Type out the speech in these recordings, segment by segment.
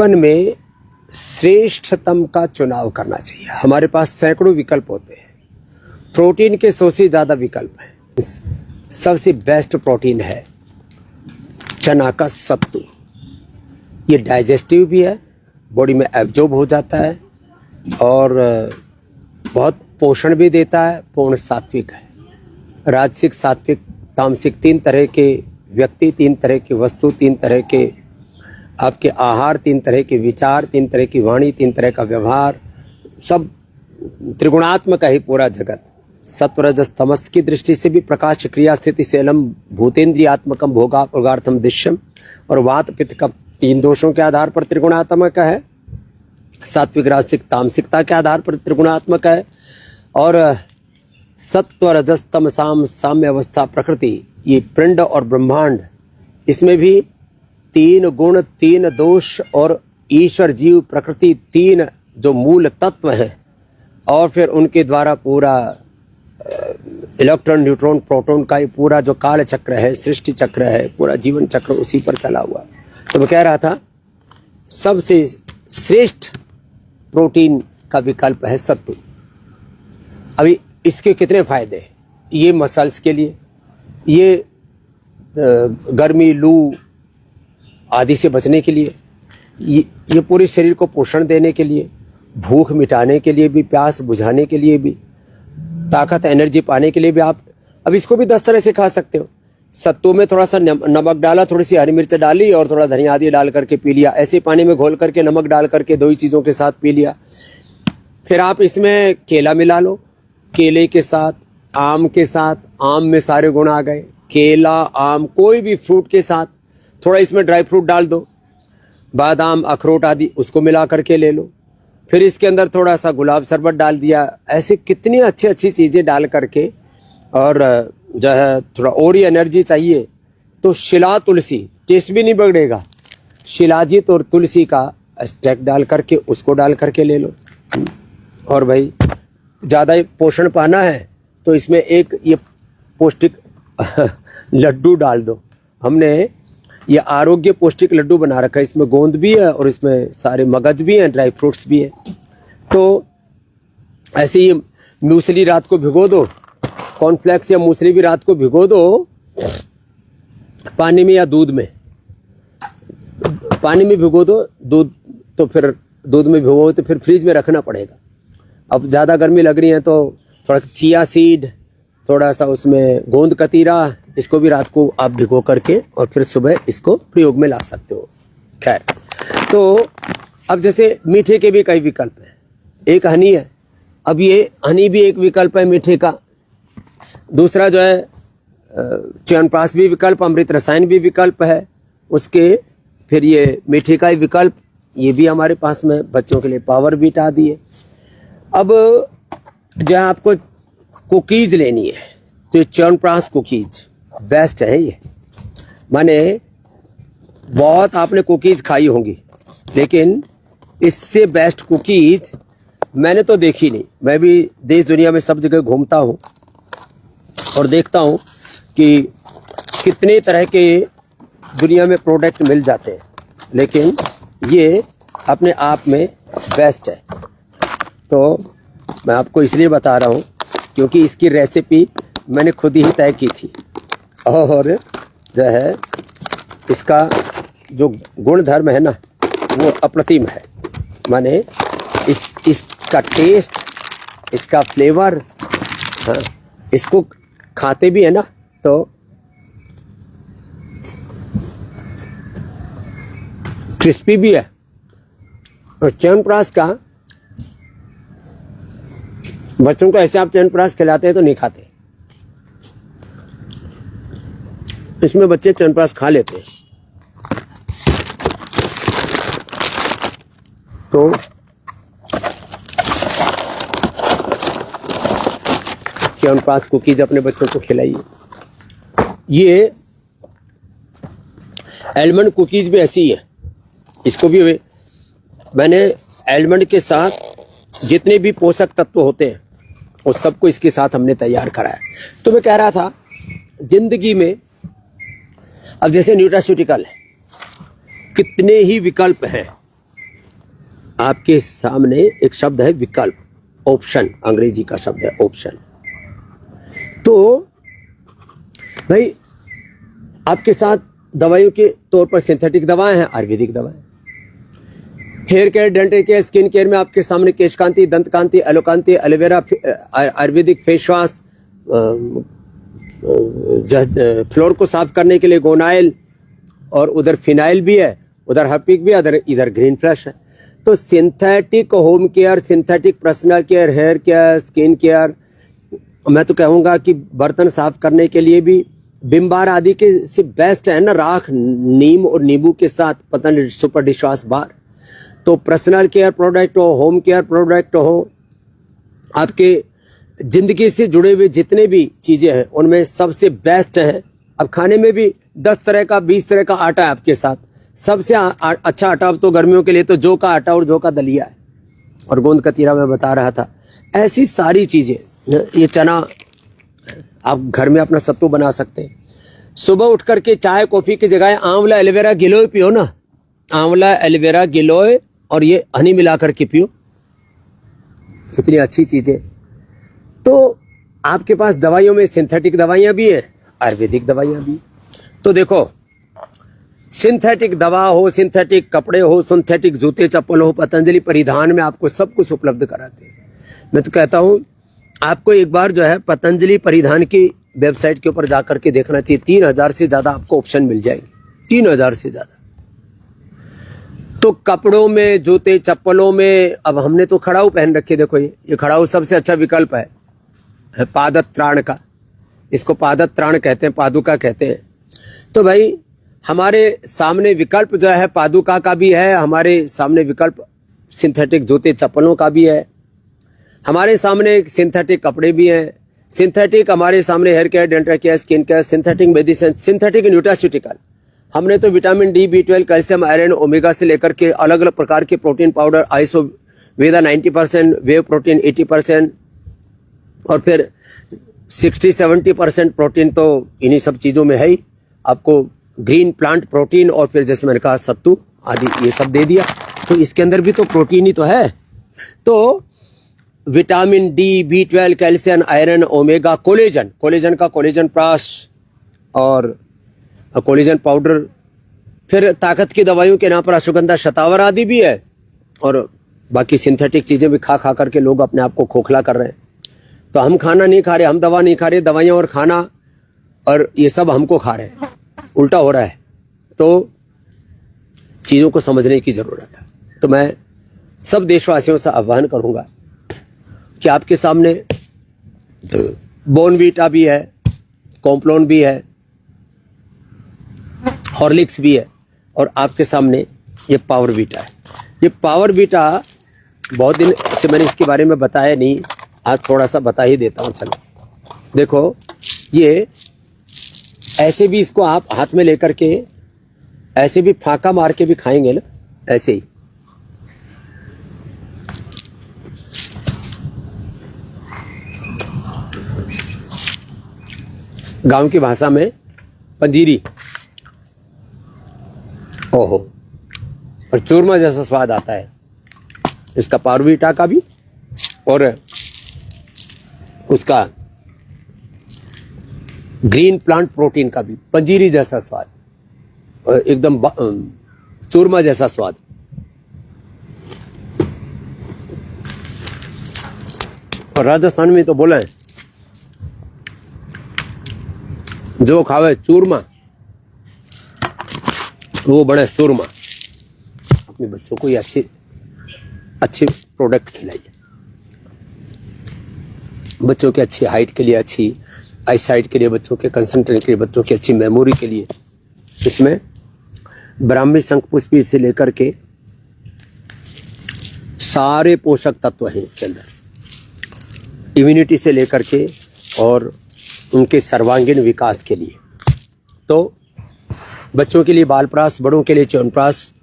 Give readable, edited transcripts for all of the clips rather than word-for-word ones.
जीवन में श्रेष्ठतम का चुनाव करना चाहिए। हमारे पास सैकड़ों विकल्प होते हैं, प्रोटीन के 100 से ज़्यादा विकल्प हैं। सबसे बेस्ट प्रोटीन है चना का सत्तू। ये डाइजेस्टिव भी है, बॉडी में एब्जॉर्ब हो जाता है और बहुत पोषण भी देता है। पूर्ण सात्विक है। राजसिक, सात्विक, तामसिक, 3 तरह के व्यक्ति, 3 तरह की वस्तु, 3 तरह के आपके आहार, 3 तरह के विचार, 3 तरह की वाणी, 3 तरह का व्यवहार, सब त्रिगुणात्मक है पूरा जगत। सत्व रजस तमस की दृष्टि से भी प्रकाश क्रिया स्थिति शैलम भूतेन्द्रियात्मकम भोगा प्रगार्थम दृश्यम, और वात पित्त का 3 दोषों के आधार पर त्रिगुणात्मक है। सात्विक, राजसिक, तामसिकता के आधार पर त्रिगुणात्मक है। और सत्व रजस तमसाम साम्य अवस्था प्रकृति, ये पिंड और ब्रह्मांड, इसमें भी 3 गुण, 3 दोष और ईश्वर, जीव, प्रकृति, 3 जो मूल तत्व हैं, और फिर उनके द्वारा पूरा इलेक्ट्रॉन, न्यूट्रॉन, प्रोटॉन का ये पूरा जो काल चक्र है, सृष्टि चक्र है, पूरा जीवन चक्र उसी पर चला हुआ। तो मैं कह रहा था सबसे श्रेष्ठ प्रोटीन का विकल्प है सत्तू। अभी इसके कितने फायदे हैं? ये मसल्स के लिए, ये गर्मी, लू आदि से बचने के लिए, ये पूरे शरीर को पोषण देने के लिए, भूख मिटाने के लिए भी, प्यास बुझाने के लिए भी, ताकत, एनर्जी पाने के लिए भी। आप अब इसको भी 10 तरह से खा सकते हो। सत्तू में थोड़ा सा नमक डाला, थोड़ी सी हरी मिर्च डाली और थोड़ा धनिया आदि डाल करके पी लिया। ऐसे पानी में घोल करके नमक डाल करके 2 ही चीज़ों के साथ पी लिया। फिर आप इसमें केला मिला लो, केले के साथ, आम के साथ, आम में सारे गुण आ गए। केला, आम, कोई भी फ्रूट के साथ थोड़ा इसमें ड्राई फ्रूट डाल दो, बादाम, अखरोट आदि, उसको मिला करके ले लो। फिर इसके अंदर थोड़ा सा गुलाब शरबत डाल दिया। ऐसे कितनी अच्छी अच्छी चीज़ें डाल करके, और जो है थोड़ा और ही एनर्जी चाहिए तो शिला तुलसी, टेस्ट भी नहीं बिगड़ेगा, शिलाजीत और तुलसी का एक्सट्रैक्ट डाल करके उसको डाल करके ले लो। और भाई ज़्यादा पोषण पाना है तो इसमें एक ये पौष्टिक लड्डू डाल दो। हमने ये आरोग्य पौष्टिक लड्डू बना रखा है। इसमें गोंद भी है और इसमें सारे मगज भी हैं, ड्राई फ्रूट्स भी हैं। तो ऐसे ही मूसली रात को भिगो दो, कॉर्नफ्लेक्स या मूसली भी रात को भिगो दो पानी में या दूध में। पानी में भिगो दो, दूध तो फिर दूध में भिगो तो फिर फ्रिज में रखना पड़ेगा। अब ज़्यादा गर्मी लग रही है तो थोड़ा चिया सीड, थोड़ा सा उसमें गोंद कतीरा, इसको भी रात को आप भिगो करके और फिर सुबह इसको प्रयोग में ला सकते हो। खैर, तो अब जैसे मीठे के भी कई विकल्प हैं। एक हनी है। अब ये हनी भी एक विकल्प है मीठे का। दूसरा जो है च्यवनप्राश भी विकल्प, अमृत रसायन भी विकल्प है उसके। फिर ये मीठे का ही विकल्प, ये भी हमारे पास में बच्चों के लिए पावर बीट आदि है। अब जहाँ आपको कुकीज़ लेनी है तो ये च्यवनप्राश कुकीज़ बेस्ट है। ये माने बहुत आपने कुकीज़ खाई होंगी, लेकिन इससे बेस्ट कुकीज़ मैंने तो देखी नहीं। मैं भी देश दुनिया में सब जगह घूमता हूँ और देखता हूँ कि कितने तरह के दुनिया में प्रोडक्ट मिल जाते हैं, लेकिन ये अपने आप में बेस्ट है। तो मैं आपको इसलिए बता रहा हूँ क्योंकि इसकी रेसिपी मैंने खुद ही तय की थी, और जो है इसका जो गुण धर्म है ना वो अप्रतिम है। माने इसका टेस्ट, इसका फ्लेवर, हाँ, इसको खाते भी है ना तो क्रिस्पी भी है। और च्यवनप्राश का बच्चों को ऐसे आप च्यवनप्राश खिलाते हैं तो नहीं खाते। इसमें बच्चे च्यवनप्राश खा लेते हैं। तो च्यवनप्राश कुकीज अपने बच्चों को खिलाइए। ये आलमंड कुकीज भी ऐसी है। इसको भी मैंने आलमंड के साथ जितने भी पोषक तत्व होते हैं वो सबको इसके साथ हमने तैयार करा है। तो मैं कह रहा था जिंदगी में अब जैसे न्यूट्रास्यूटिकल है, कितने ही विकल्प हैं, आपके सामने एक शब्द है विकल्प, ऑप्शन, अंग्रेजी का शब्द है ऑप्शन। तो भाई आपके साथ दवाइयों के तौर पर सिंथेटिक दवाएं हैं, आयुर्वेदिक दवाएं, hair care, dental care, skin care में आपके सामने केश कांति, दंत कांति, एलोकांति, aloe vera, ayurvedic face wash, floor को साफ करने के लिए गोनाइल, और उधर फिनाइल भी है, उधर हर्पिक भी है, इधर ग्रीन फ्लैश है। तो synthetic home care, synthetic personal care, hair care, skin care, मैं तो कहूँगा कि बर्तन साफ करने के लिए भी विम बार आदि के से बेस्ट है ना, राख, नीम और नींबू के साथ Patanjali super dish wash bar. तो पर्सनल केयर प्रोडक्ट हो, होम केयर प्रोडक्ट हो, आपके जिंदगी से जुड़े हुए जितने भी चीजें हैं उनमें सबसे बेस्ट है। अब खाने में भी 10 तरह का 20 तरह का आटा है आपके साथ, सबसे अच्छा आटा अब तो गर्मियों के लिए तो जौ का आटा और जौ का दलिया है, और गोंद कतीरा में बता रहा था। ऐसी सारी चीजें, ये चना आप घर में अपना सत्तू बना सकते हैं। सुबह उठ करके चाय कॉफी की जगह आंवला एलोवेरा गिलोय पियो ना, आंवला एलोवेरा गिलोय और ये हनी मिला करके पियो, इतनी अच्छी चीजें। तो आपके पास दवाइयों में सिंथेटिक दवाइयां भी हैं, आयुर्वेदिक दवाइयां भी। तो देखो, सिंथेटिक दवा हो, सिंथेटिक कपड़े हो, सिंथेटिक जूते चप्पल हो, पतंजलि परिधान में आपको सब कुछ उपलब्ध कराते हैं। मैं तो कहता हूं आपको एक बार जो है पतंजलि परिधान की वेबसाइट के ऊपर जाकर के देखना चाहिए। 3000 से ज्यादा आपको ऑप्शन मिल जाएंगे, 3000 से ज्यादा। तो कपड़ों में, जूते चप्पलों में, अब हमने तो खड़ाऊ पहन रखे, देखो ये खड़ाऊ सबसे अच्छा विकल्प है पादत त्राण का, इसको पादत त्राण कहते हैं, पादुका कहते हैं। तो भाई हमारे सामने विकल्प जो है पादुका का भी है, हमारे सामने विकल्प सिंथेटिक जूते चप्पलों का भी है, हमारे सामने सिंथेटिक कपड़े भी हैं, सिंथेटिक हमारे सामने hair care, dental care, skin care, synthetic medicine, synthetic nutraceutical. हमने तो vitamin D, B12, calcium, iron, omega से लेकर के अलग अलग प्रकार के प्रोटीन पाउडर, आइसो वेदा 90%, वेव प्रोटीन 80%, और फिर 60-70% प्रोटीन तो इन्हीं सब चीजों में है ही। आपको ग्रीन प्लांट प्रोटीन, और फिर जैसे मैंने कहा सत्तू आदि, ये सब दे दिया। तो इसके अंदर भी तो प्रोटीन ही तो है। तो vitamin D, B12, calcium, iron, omega, collagen का कोलेजन प्लस और कोलेजन पाउडर, फिर ताकत की दवाइयों के नाम पर अश्वगंधा, शतावर आदि भी है, और बाकी सिंथेटिक चीजें भी खा खा करके लोग अपने आप को खोखला कर रहे हैं। तो हम खाना नहीं खा रहे, हम दवा नहीं खा रहे, दवाइयां और खाना और ये सब हमको खा रहे हैं, उल्टा हो रहा है। तो चीजों को समझने की जरूरत है। तो मैं सब देशवासियों से आह्वान करूंगा कि आपके सामने बोर्नवीटा भी है, कॉम्प्लान भी है, हॉर्लिक्स भी है, और आपके सामने ये पावरवीटा है। ये पावरवीटा बहुत दिन से मैंने इसके बारे में बताया नहीं, आज थोड़ा सा बता ही देता हूं। चलो देखो, ये ऐसे भी इसको आप हाथ में लेकर के ऐसे भी फाका मार के भी खाएंगे ना, ऐसे ही। गांव की भाषा में पंजीरी, ओहो, और चूरमा जैसा स्वाद आता है इसका, पावरवीटा का भी और उसका ग्रीन प्लांट प्रोटीन का भी, पंजीरी जैसा स्वाद, और एकदम चूरमा जैसा स्वाद। और राजस्थान में तो बोला है, जो खावे चूरमा वो बड़े चूरमा। अपने बच्चों को ये अच्छे प्रोडक्ट खिलाइए, बच्चों के अच्छी हाइट के लिए, अच्छी आई साइट के लिए, बच्चों के कंसंट्रेशन के लिए, बच्चों की अच्छी मेमोरी के लिए। इसमें ब्राह्मी शंखपुष्पी से लेकर के सारे पोषक तत्व हैं इसके अंदर, इम्यूनिटी से लेकर के और उनके सर्वांगीण विकास के लिए। तो बच्चों के लिए बालप्रास, बड़ों के लिए च्यवनप्राश,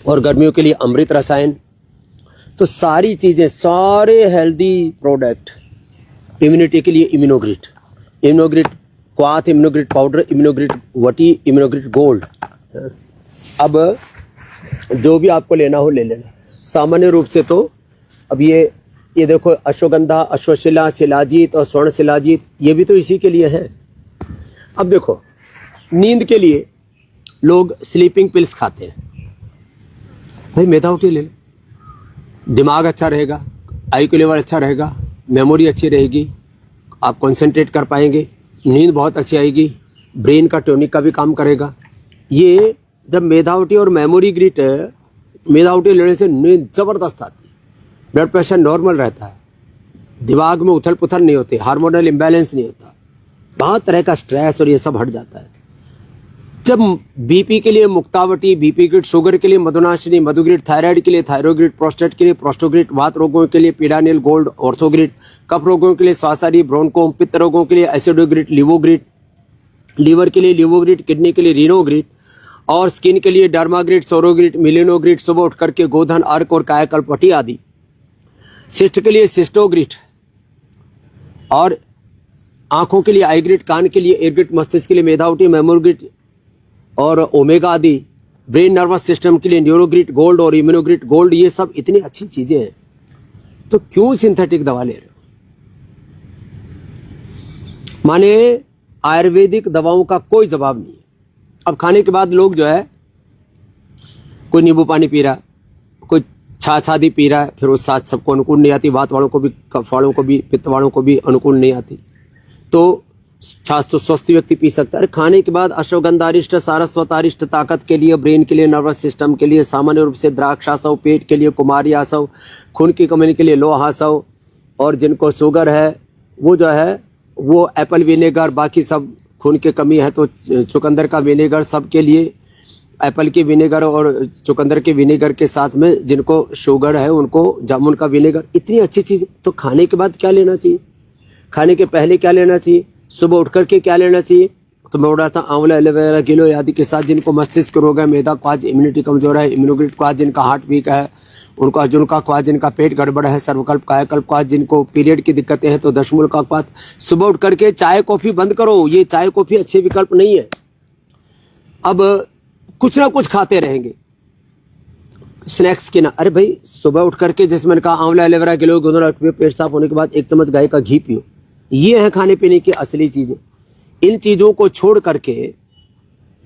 और गर्मियों के लिए अमृत रसायन। तो सारी चीजें, सारे हेल्दी प्रोडक्ट, इम्यूनिटी के लिए इम्यूनोग्रिड, क्वाथ, इम्यूनोग्रिड पाउडर, इम्यूनोग्रिड वटी, इम्यूनोग्रिड गोल्ड। अब जो भी आपको लेना हो ले लेना। सामान्य रूप से तो अब ये देखो अश्वगंधा, अश्वशिला, शिलाजीत और स्वर्ण शिलाजीत ये भी तो इसी के लिए हैं। अब देखो नींद के लिए लोग स्लीपिंग पिल्स खाते हैं, भाई मेधावटी ले लो, दिमाग अच्छा रहेगा, IQ लेवल अच्छा रहेगा, मेमोरी अच्छी रहेगी, आप कंसंट्रेट कर पाएंगे, नींद बहुत अच्छी आएगी, ब्रेन का टोनिक का भी काम करेगा। ये जब मेधावटी और मेमोरी ग्रिट मेधावटी लेने से नींद जबरदस्त आती है, ब्लड प्रेशर नॉर्मल रहता है, दिमाग में उथल पुथल नहीं होती, हार्मोनल इम्बैलेंस नहीं होता, बहुत तरह का स्ट्रेस और ये सब हट जाता है। जब बीपी के लिए मुक्तावटी, बीपी ग्रिट, शुगर के लिए मधुनाशिनी, मधुग्रिट, थायराइड के लिए थायरोग्रिट, प्रोस्टेट के लिए प्रोस्टोग्रिट, वात रोगों के लिए पीडानिल गोल्ड, ऑर्थोग्रिट, कफ रोगों के लिए स्वासारी, ब्रोंकोम, पित्त रोगों के लिए एसिडोग्रिट, लिवोग्रिट, लीवर के लिए लिवोग्रिट, किडनी के लिए रीनोग्रिट और स्किन के लिए डर्माग्रिट, सोरोग्रिट, मिलिनोग्रिट, सुबह उठ करके गोधन, अर्क और कायाकल्पटी आदि, सिस्ट के लिए सिस्टोग्रिट और आंखों के लिए आईग्रिट, कान के लिए एयरग्रिट, मस्तिष्क के लिए मेधावटी, मेमोग्रिट और ओमेगा आदि, ब्रेन नर्वस सिस्टम के लिए न्यूरोग्रिट गोल्ड और इम्यूनोग्रिट गोल्ड, ये सब इतनी अच्छी चीजें हैं, तो क्यों सिंथेटिक दवा ले रहे हो? माने आयुर्वेदिक दवाओं का कोई जवाब नहीं है। अब खाने के बाद लोग जो है कोई नींबू पानी पी रहा है, कोई छाछ आदि पी रहा है, फिर उस साथ सबको अनुकूल नहीं आती, वात वालों को भी, कफ वालों को भी, पित्त वालों को भी अनुकूल नहीं आती, तो छाछ तो स्वस्थ व्यक्ति पी सकता है। खाने के बाद अश्वगंधारिष्ट, सारस्वतारिष्ट ताकत के लिए, ब्रेन के लिए, नर्वस सिस्टम के लिए, सामान्य रूप से द्राक्षासव, पेट के लिए कुमारियासव, खून की कमी के लिए लोहासव, और जिनको शुगर है वो जो है वो एप्पल विनेगर, बाकी सब खून की कमी है तो चुकंदर का विनेगर, सबके लिए एप्पल के विनेगर और चुकंदर के विनेगर के साथ में जिनको शुगर है उनको जामुन का विनेगर, इतनी अच्छी चीज। तो खाने के बाद क्या लेना चाहिए, खाने के पहले क्या लेना चाहिए, सुबह उठ करके क्या लेना चाहिए? तो मैं उड़ा था आंवला, एलोवेरा, गिलोय आदि के साथ जिनको मस्तिष्क रोग है, मेधा क्वाज, इम्यूनिटी कमजोर है, इम्यूनोग्रिट क्वाज जिनका हार्ट वीक है, उनका जुनका क्वाज जिनका पेट गड़बड़ है, सर्वकल्प कायाकल्प क्वाज जिनको पीरियड की दिक्कतें हैं, तो दशमूल का क्वाज। सुबह उठ करके चाय कॉफी बंद करो, ये चाय कॉफी अच्छे विकल्प नहीं है। अब कुछ ना कुछ खाते रहेंगे स्नैक्स के ना, अरे भाई सुबह उठ करके जैसे मैंने कहा आंवला, एलोवेरा, गिलोय, गुदरा, पेट साफ होने के बाद 1 चम्मच गाय का घी पियो, ये है खाने पीने की असली चीजें। इन चीजों को छोड़ करके,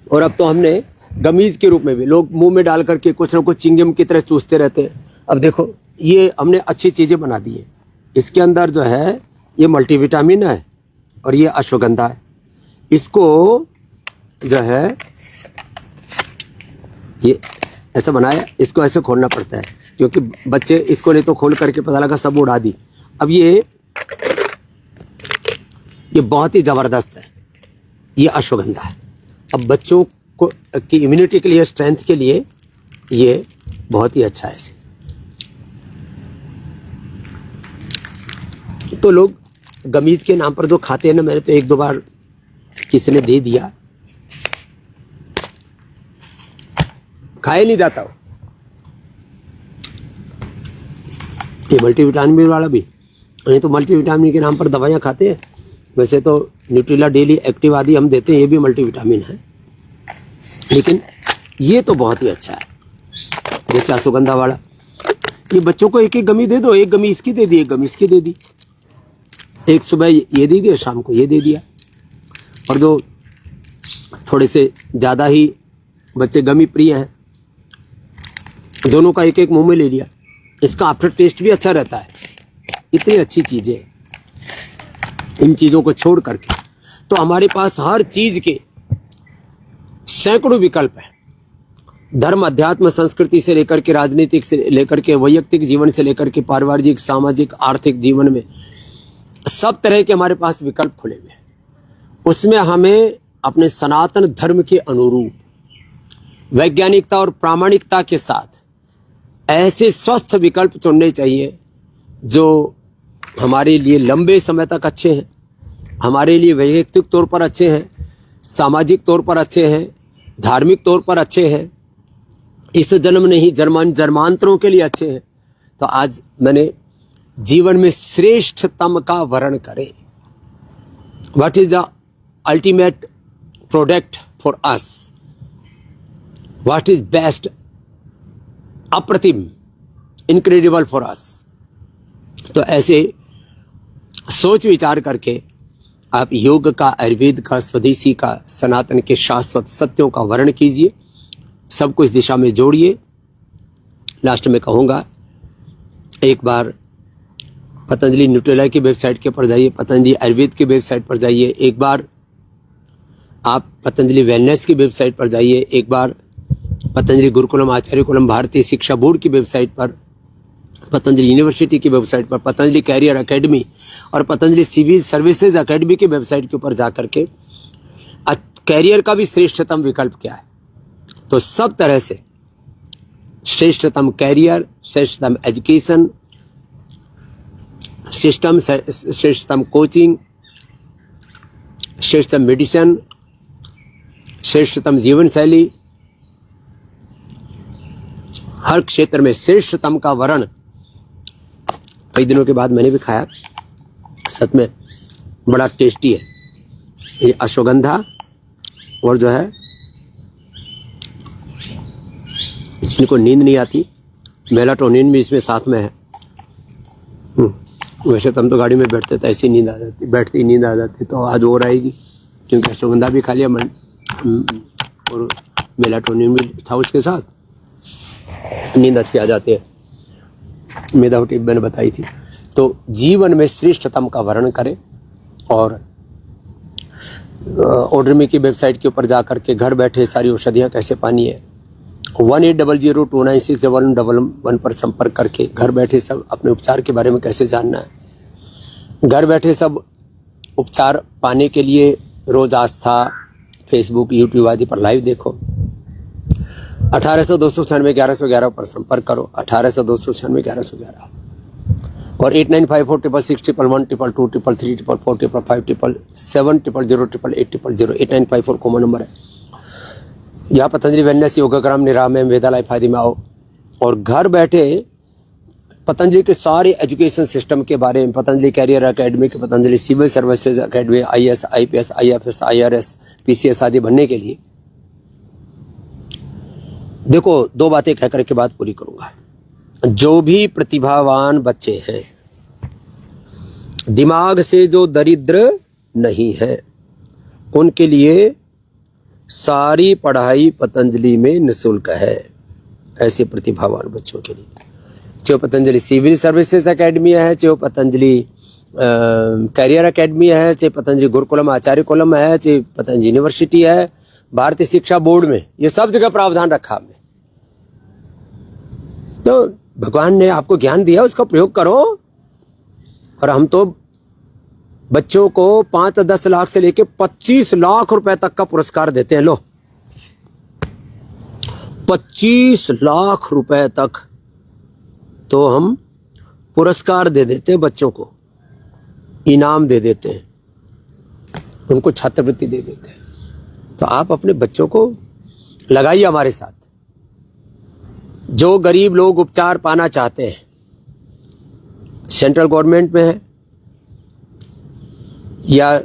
और अब तो हमने गमीज के रूप में भी लोग मुंह में डाल करके कुछ ना कुछ चिंगम की तरह चूसते रहते हैं। अब देखो ये हमने अच्छी चीजें बना दी है, इसके अंदर जो है ये मल्टीविटामिन है और ये अश्वगंधा है, इसको जो है ये ऐसा बनाया, इसको ऐसे खोलना पड़ता है क्योंकि बच्चे इसको नहीं तो खोल करके पता लगा सब उड़ा दी। अब ये बहुत ही जबरदस्त है, ये अश्वगंधा है। अब बच्चों को की इम्यूनिटी के लिए, स्ट्रेंथ के लिए ये बहुत ही अच्छा है। तो लोग गमीज के नाम पर जो खाते हैं ना, मैंने तो 1-2 बार किसी ने दे दिया, खाए नहीं जाता हो। ये मल्टीविटामिन वाला भी नहीं, तो मल्टीविटामिन के नाम पर दवाइयाँ खाते हैं। वैसे तो न्यूट्रिला डेली एक्टिव आदि हम देते हैं, ये भी मल्टीविटामिन है, लेकिन ये तो बहुत ही अच्छा है। जैसे अश्वगंधा वाला, ये बच्चों को 1-1 गमी दे दो, 1 गमी इसकी दे दी, 1 गमी इसकी दे दी, एक सुबह ये दे दिया, शाम को ये दे दिया। और जो थोड़े से ज़्यादा ही बच्चे गमी प्रिय हैं, दोनों का 1-1 मुंह में ले लिया, इसका आफ्टर टेस्ट भी अच्छा रहता है। इतनी अच्छी चीज़ें, इन चीज़ों को छोड़ करके तो हमारे पास हर चीज़ के सैकड़ों विकल्प हैं। धर्म, अध्यात्म, संस्कृति से लेकर के राजनीतिक से लेकर के वैयक्तिक जीवन से लेकर के पारिवारिक, सामाजिक, आर्थिक जीवन में सब तरह के हमारे पास विकल्प खुले हुए हैं। उसमें हमें अपने सनातन धर्म के अनुरूप वैज्ञानिकता और प्रामाणिकता के साथ ऐसे स्वस्थ विकल्प चुनने चाहिए जो हमारे लिए लंबे समय तक अच्छे हैं, हमारे लिए वैयक्तिक तौर पर अच्छे हैं, सामाजिक तौर पर अच्छे हैं, धार्मिक तौर पर अच्छे हैं, इस जन्म नहीं जन्मांतरों के लिए अच्छे हैं। तो आज मैंने जीवन में श्रेष्ठतम का वर्ण करें, what is the ultimate product for us, what is best अप्रतिम, इनक्रेडिबल फॉर अस। तो ऐसे सोच विचार करके आप योग का, आयुर्वेद का, स्वदेशी का, सनातन के शाश्वत सत्यों का वर्णन कीजिए, सबको इस दिशा में जोड़िए। लास्ट में कहूँगा, एक बार पतंजलि न्यूट्रेला की वेबसाइट के ऊपर जाइए, पतंजलि आयुर्वेद की वेबसाइट पर जाइए, एक बार आप पतंजलि वेलनेस की वेबसाइट पर जाइए, एक बार पतंजलि गुरुकुलम आचार्य कुलम भारतीय शिक्षा बोर्ड की वेबसाइट पर, पतंजलि यूनिवर्सिटी की वेबसाइट पर, पतंजलि कैरियर एकेडमी और पतंजलि सिविल सर्विसेज एकेडमी की वेबसाइट के ऊपर जाकर के कैरियर का भी श्रेष्ठतम विकल्प क्या है, तो सब तरह से श्रेष्ठतम कैरियर, श्रेष्ठतम एजुकेशन सिस्टम, श्रेष्ठतम कोचिंग, श्रेष्ठतम मेडिसिन, श्रेष्ठतम जीवन शैली, हर क्षेत्र में श्रेष्ठतम का वर्ण। कई दिनों के बाद मैंने भी खाया, सच में बड़ा टेस्टी है। ये अश्वगंधा और जो है, जिनको नींद नहीं आती, मेलाटोनिन भी इसमें साथ में है। वैसे तो हम तो गाड़ी में बैठते तो ऐसी नींद आ जाती, बैठती नींद आ जाती, तो आज और आएगी क्योंकि अश्वगंधा भी खा लिया मन और मेलाटोनिन भी था उसके साथ, नींद अच्छी आ जाती है। मेधा टिप मैंने बताई थी। तो जीवन में श्रेष्ठतम का वर्णन करें और ऑर्डरमी की वेबसाइट के ऊपर जा करके घर बैठे सारी औषधियाँ कैसे पानी है, 1800296111 पर संपर्क करके घर बैठे सब अपने उपचार के बारे में कैसे जानना है, घर बैठे सब उपचार पाने के लिए रोज आस्था, फेसबुक, यूट्यूब आदि पर लाइव देखो। 1800-296-1111 पर संपर्क करो, 1800-296-1111 और 89546612333345555570008800 कॉमन नंबर है। यहाँ पतंजलि वेलनेस योगाग्राम निराम में वेदालय फायदे में आओ और घर बैठे पतंजलि के सारे एजुकेशन सिस्टम के बारे में, पतंजलि कैरियर एकेडमी के, Patanjali civil services academy, IAS, IPS, IFS, IRS, PCS आदि बनने के लिए। देखो, दो बातें कहकर के बात पूरी करूंगा। जो भी प्रतिभावान बच्चे हैं, दिमाग से जो दरिद्र नहीं है, उनके लिए सारी पढ़ाई पतंजलि में निःशुल्क है। ऐसे प्रतिभावान बच्चों के लिए, चाहे पतंजलि सिविल सर्विसेज एकेडमी है, चाहे पतंजलि कैरियर एकेडमी है, चाहे पतंजलि गुरुकुलम आचार्य कुलम है, चाहे पतंजलि यूनिवर्सिटी है, भारतीय शिक्षा बोर्ड में, ये सब जगह प्रावधान रखा हमने। तो भगवान ने आपको ज्ञान दिया, उसका प्रयोग करो। और हम तो बच्चों को 5-10 लाख से लेके 25 लाख रुपए तक का पुरस्कार देते हैं। लो, 25 लाख रुपए तक तो हम पुरस्कार दे देते हैं बच्चों को, इनाम दे देते हैं, उनको छात्रवृत्ति दे देते हैं। तो आप अपने बच्चों को लगाइए हमारे साथ। जो गरीब लोग उपचार पाना चाहते हैं, सेंट्रल गवर्नमेंट में है या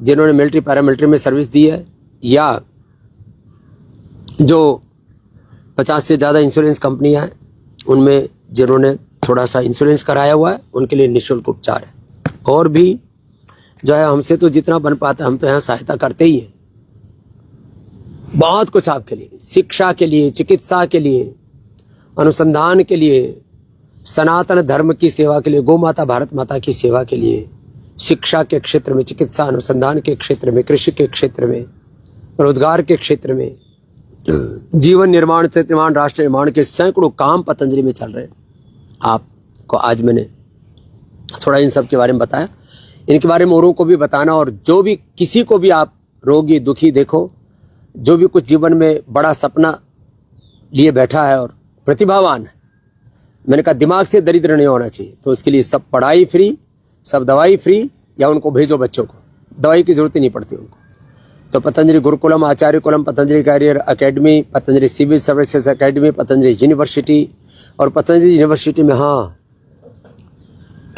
जिन्होंने मिलिट्री पैरामिलिट्री में सर्विस दी है, या जो 50 से ज़्यादा इंश्योरेंस कंपनियां हैं उनमें जिन्होंने थोड़ा सा इंश्योरेंस कराया हुआ है, उनके लिए निःशुल्क उपचार है। और भी जो है, हमसे तो जितना बन पाता है हम तो यहाँ सहायता करते ही हैं। बहुत कुछ आपके लिए, शिक्षा के लिए, चिकित्सा के लिए, अनुसंधान के लिए, सनातन धर्म की सेवा के लिए, गौ माता भारत माता की सेवा के लिए, शिक्षा के क्षेत्र में, चिकित्सा अनुसंधान के क्षेत्र में, कृषि के क्षेत्र में, रोजगार के क्षेत्र में, जीवन निर्माण से निर्माण, राष्ट्र निर्माण के सैकड़ों काम पतंजलि में चल रहे हैं। आपको आज मैंने थोड़ा इन सब के बारे में बताया, इनके बारे में औरों को भी बताना। और जो भी किसी को भी आप रोगी दुखी देखो, जो भी कुछ जीवन में बड़ा सपना लिए बैठा है और प्रतिभावान है, मैंने कहा दिमाग से दरिद्र नहीं होना चाहिए, तो उसके लिए सब पढ़ाई फ्री, सब दवाई फ्री, या उनको भेजो बच्चों को, दवाई की जरूरत ही नहीं पड़ती उनको। तो Patanjali Gurukulam Acharyakulam, Patanjali career academy, Patanjali civil services academy, Patanjali university, और पतंजलि यूनिवर्सिटी में हाँ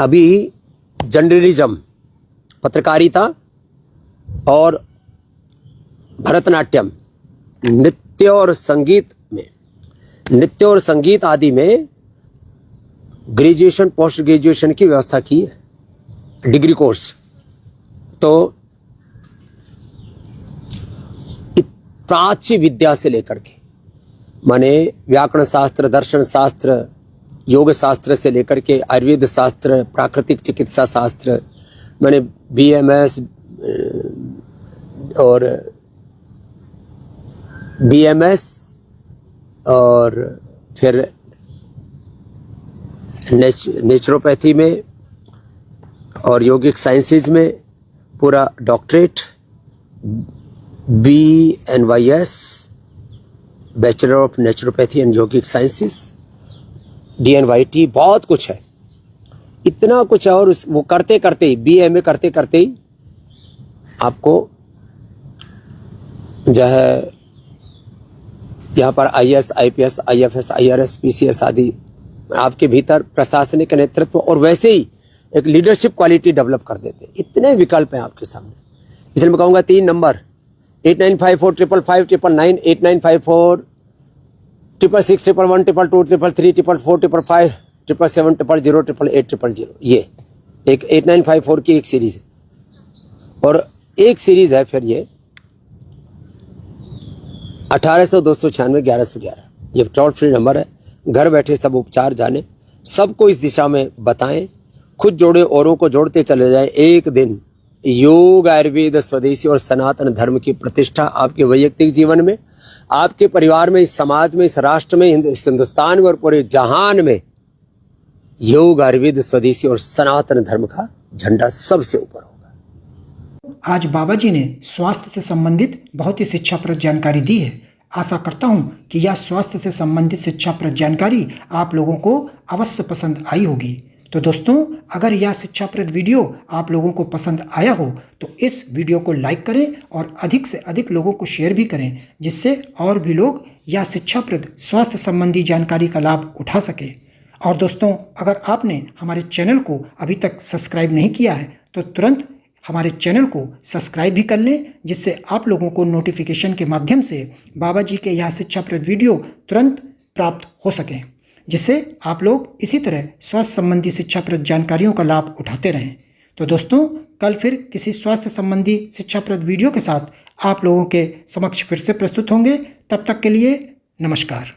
अभी जर्नलिज्म, पत्रकारिता और भरतनाट्यम, नृत्य और संगीत में नृत्य और संगीत आदि में ग्रेजुएशन पोस्ट ग्रेजुएशन की व्यवस्था की है, डिग्री कोर्स। तो प्राच्य विद्या से लेकर के माने व्याकरण शास्त्र, दर्शन शास्त्र, योग शास्त्र से लेकर के आयुर्वेद शास्त्र, प्राकृतिक चिकित्सा शास्त्र, माने BMS और BMS और फिर नेचुरोपैथी में और योगिक साइंसेज में पूरा doctorate, BNYS bachelor of naturopathy and yogic sciences, DNYT, बहुत कुछ है, इतना कुछ है। और वो करते करते ही BMA करते करते ही आपको जो है यहाँ पर IAS, IPS, IFS, IRS, PCS आदि आपके भीतर प्रशासनिक नेतृत्व और वैसे ही एक लीडरशिप क्वालिटी डेवलप कर देते हैं। इतने विकल्प हैं आपके सामने, इसलिए मैं कहूँगा 3 नंबर 8954555999, 8954 666 111 222 333 444 55 777 000 888 000। ये एक 8954 की एक सीरीज है और एक सीरीज है फिर ये 1800 296 1111। ये टोल फ्री नंबर है। घर बैठे सब उपचार जाने, सबको इस दिशा में बताएं, खुद जोड़े औरों को जोड़ते चले जाएं। एक दिन योग, आयुर्वेद, स्वदेशी और सनातन धर्म की प्रतिष्ठा आपके वैयक्तिक जीवन में, आपके परिवार में, इस समाज में, इस राष्ट्र में, इस हिंदुस्तान में और पूरे जहान में योग, आयुर्वेद, स्वदेशी और सनातन धर्म का झंडा सबसे ऊपर होगा। आज बाबा जी ने स्वास्थ्य से संबंधित बहुत ही शिक्षाप्रद जानकारी दी है। आशा करता हूं कि यह स्वास्थ्य से संबंधित शिक्षाप्रद जानकारी आप लोगों को अवश्य पसंद आई होगी। तो दोस्तों, अगर यह शिक्षाप्रद वीडियो आप लोगों को पसंद आया हो तो इस वीडियो को लाइक करें और अधिक से अधिक लोगों को शेयर भी करें, जिससे और भी लोग यह शिक्षाप्रद स्वास्थ्य संबंधी जानकारी का लाभ उठा सके। और दोस्तों, अगर आपने हमारे चैनल को अभी तक सब्सक्राइब नहीं किया है तो तुरंत हमारे चैनल को सब्सक्राइब भी कर लें, जिससे आप लोगों को नोटिफिकेशन के माध्यम से बाबा जी के यह शिक्षाप्रद वीडियो तुरंत प्राप्त हो सकें, जिससे आप लोग इसी तरह स्वास्थ्य संबंधी शिक्षाप्रद जानकारियों का लाभ उठाते रहें। तो दोस्तों, कल फिर किसी स्वास्थ्य संबंधी शिक्षाप्रद वीडियो के साथ आप लोगों के समक्ष फिर से प्रस्तुत होंगे। तब तक के लिए नमस्कार।